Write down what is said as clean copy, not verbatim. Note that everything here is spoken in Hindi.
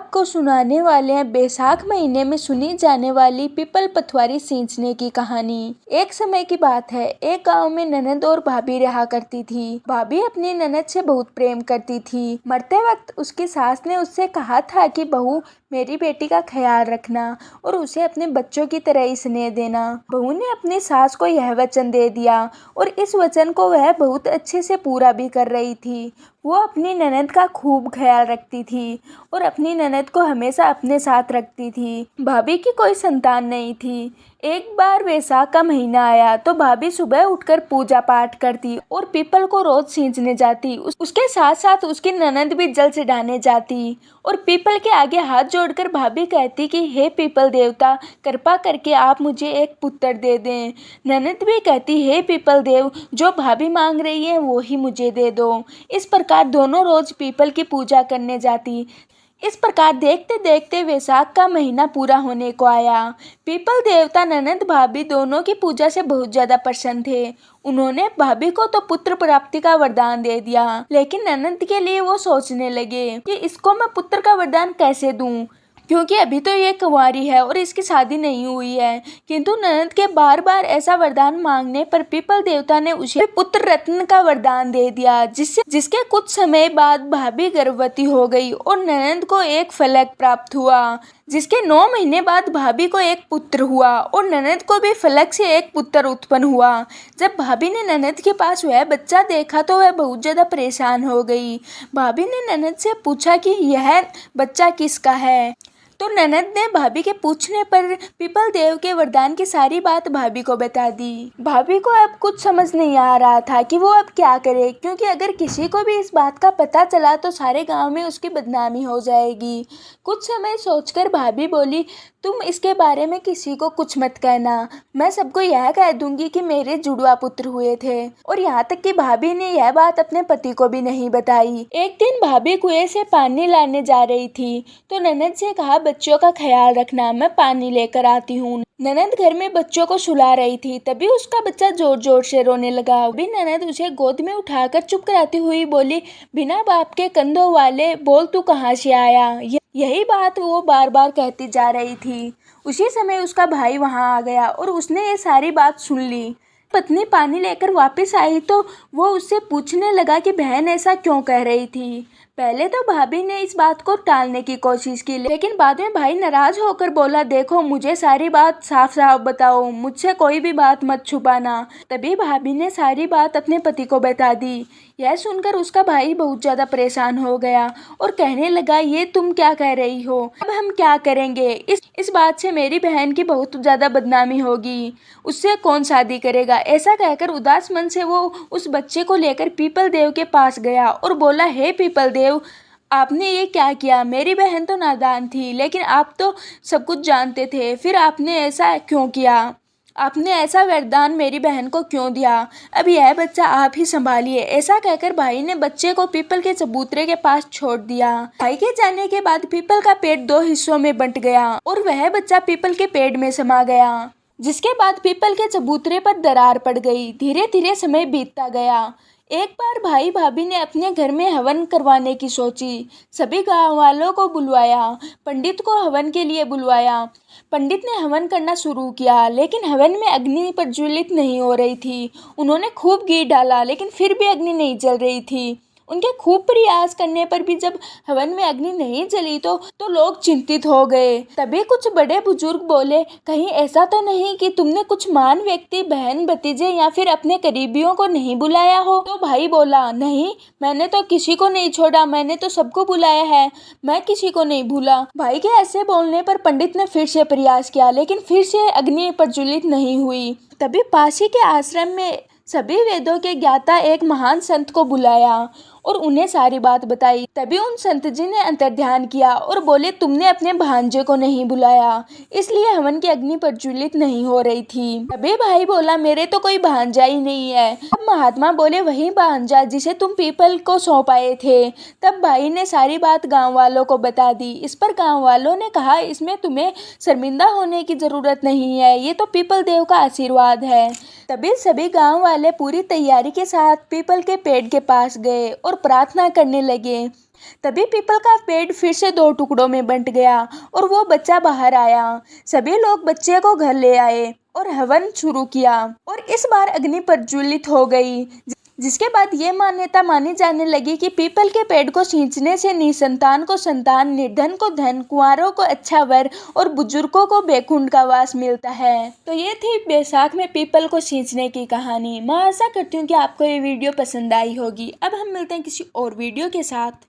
आपको सुनाने वाले हैं बैसाख महीने में सुनी जाने वाली पीपल पथवारी सींचने की कहानी। एक समय की बात है, एक गांव में ननद और भाभी रहा करती थी। भाभी अपनी ननद से बहुत प्रेम करती थी। मरते वक्त उसकी सास ने उससे कहा था कि बहू, मेरी बेटी का ख्याल रखना और उसे अपने बच्चों की तरह ही स्नेह देना। बहू ने अपनी सास को यह वचन दे दिया और इस वचन को वह बहुत अच्छे से पूरा भी कर रही थी। वो अपनी ननद का खूब ख्याल रखती थी और अपनी ननद को हमेशा अपने साथ रखती थी। भाभी की कोई संतान नहीं थी। एक बार वैसाख का महीना आया तो भाभी सुबह उठकर पूजा पाठ करती और पीपल को रोज सींचने जाती। उसके साथ साथ उसकी ननद भी जल चढ़ाने जाती और पीपल के आगे हाथ जोड़कर भाभी कहती कि हे पीपल देवता, कृपा करके आप मुझे एक पुत्र दे दें। ननद भी कहती, हे पीपल देव, जो भाभी मांग रही है वो ही मुझे दे दो। इस प्रकार दोनों रोज पीपल की पूजा करने जाती। इस प्रकार देखते देखते वैसाख का महीना पूरा होने को आया। पीपल देवता ननद भाभी दोनों की पूजा से बहुत ज्यादा प्रसन्न थे। उन्होंने भाभी को तो पुत्र प्राप्ति का वरदान दे दिया, लेकिन ननद के लिए वो सोचने लगे कि इसको मैं पुत्र का वरदान कैसे दूं, क्योंकि अभी तो ये कुंवारी है और इसकी शादी नहीं हुई है। किंतु ननद के बार बार ऐसा वरदान मांगने पर पीपल देवता ने उसे पुत्र रत्न का वरदान दे दिया, जिसके कुछ समय बाद भाभी गर्भवती हो गई और ननद को एक फलक प्राप्त हुआ। जिसके 9 महीने बाद भाभी को एक पुत्र हुआ और ननद को भी फलक से एक पुत्र उत्पन्न हुआ। जब भाभी ने ननद के पास वह बच्चा देखा तो वह बहुत ज्यादा परेशान हो गई। भाभी ने ननद से पूछा कि यह बच्चा किसका है, तो ननद ने भाभी के पूछने पर पीपल देव के वरदान की सारी बात भाभी को बता दी। भाभी को अब कुछ समझ नहीं आ रहा था कि वो अब क्या करे, क्योंकि अगर किसी को भी इस बात का पता चला तो सारे गांव में उसकी बदनामी हो जाएगी। कुछ समय सोचकर भाभी बोली, तुम इसके बारे में किसी को कुछ मत कहना। मैं सबको यह कह दूंगी कि मेरे जुड़वा पुत्र हुए थे। और यहाँ तक कि भाभी ने यह बात अपने पति को भी नहीं बताई। एक दिन भाभी कुएं से पानी लाने जा रही थी तो ननद से कहा, बच्चों का ख्याल रखना, मैं पानी लेकर आती हूँ। ननद घर में बच्चों को सुला रही थी, तभी उसका बच्चा जोर जोर से रोने लगा। अभी ननद उसे गोद में उठाकर चुप कराती हुई बोली, बिना बाप के कंधों वाले, बोल तू कहाँ से आया। यही बात वो बार बार कहती जा रही थी। उसी समय उसका भाई वहां आ गया और उसने ये सारी बात सुन ली। पत्नी पानी लेकर वापस आई तो वो उससे पूछने लगा कि बहन ऐसा क्यों कह रही थी। पहले तो भाभी ने इस बात को टालने की कोशिश की, लेकिन बाद में भाई नाराज होकर बोला, देखो मुझे सारी बात साफ साफ बताओ, मुझसे कोई भी बात मत छुपाना। तभी भाभी ने सारी बात अपने पति को बता दी। यह सुनकर उसका भाई बहुत ज्यादा परेशान हो गया और कहने लगा, ये तुम क्या कह रही हो, अब हम क्या करेंगे। इस बात से मेरी बहन की बहुत ज्यादा बदनामी होगी, उससे कौन शादी करेगा। ऐसा कहकर उदास मन से वो उस बच्चे को लेकर पीपल देव के पास गया और बोला, हे पीपल देव, आपने ये क्या किया। मेरी बहन तो नादान थी, लेकिन आप तो सब कुछ जानते थे, फिर आपने ऐसा क्यों किया। आपने ऐसा वरदान मेरी बहन को क्यों दिया। अब यह बच्चा आप ही संभालिए। ऐसा कहकर भाई ने बच्चे को पीपल के चबूतरे के पास छोड़ दिया। भाई के जाने के बाद पीपल का पेड़ 2 हिस्सों में बंट गया और वह बच्चा पीपल के पेड़ में समा गया। जिसके बाद पीपल के चबूतरे पर दरार पड़ गई। धीरे धीरे समय बीतता गया। एक बार भाई भाभी ने अपने घर में हवन करवाने की सोची। सभी गांव वालों को बुलवाया, पंडित को हवन के लिए बुलवाया। पंडित ने हवन करना शुरू किया, लेकिन हवन में अग्नि प्रज्वलित नहीं हो रही थी। उन्होंने खूब घी डाला, लेकिन फिर भी अग्नि नहीं जल रही थी। उनके खूब प्रयास करने पर भी जब हवन में अग्नि नहीं जली तो लोग चिंतित हो गए। तभी कुछ बड़े बुजुर्ग बोले, कहीं ऐसा तो नहीं कि तुमने कुछ महान व्यक्ति, बहन, भतीजे या फिर अपने करीबियों को नहीं बुलाया हो। तो भाई बोला, नहीं, मैंने तो किसी को नहीं छोड़ा, मैंने तो सबको बुलाया है, मैं किसी को नहीं भूला। भाई के ऐसे बोलने पर पंडित ने फिर से प्रयास किया, लेकिन फिर से अग्नि प्रज्वलित नहीं हुई। तभी पास ही के आश्रम में सभी वेदों के ज्ञाता एक महान संत को बुलाया और उन्हें सारी बात बताई। तभी उन संत जी ने अंतर्ध्यान किया और बोले, तुमने अपने भांजे को नहीं बुलाया, इसलिए हवन की अग्नि प्रज्वलित नहीं हो रही थी। तभी भाई बोला, मेरे तो कोई भांजा ही नहीं है। अब महात्मा बोले, वही भांजा जिसे तुम पीपल को सौंपाए थे। तब भाई ने सारी बात गांव वालों को बता दी। इस पर गांव वालों ने कहा, इसमें तुम्हें शर्मिंदा होने की जरूरत नहीं है, ये तो पीपल देव का आशीर्वाद है। तभी सभी गांव वाले पूरी तैयारी के साथ पीपल के पेड़ के पास गए और प्रार्थना करने लगे। तभी पीपल का पेड़ फिर से दो टुकड़ों में बंट गया और वो बच्चा बाहर आया। सभी लोग बच्चे को घर ले आए और हवन शुरू किया और इस बार अग्नि प्रज्वलित हो गई, जिसके बाद ये मान्यता मानी जाने लगी कि पीपल के पेड़ को सींचने से निसंतान को संतान, निर्धन को धन, कुंवारों को अच्छा वर और बुजुर्गों को बैकुंठ का वास मिलता है। तो ये थी बैसाख में पीपल को सींचने की कहानी। मैं आशा करती हूँ कि आपको ये वीडियो पसंद आई होगी। अब हम मिलते हैं किसी और वीडियो के साथ।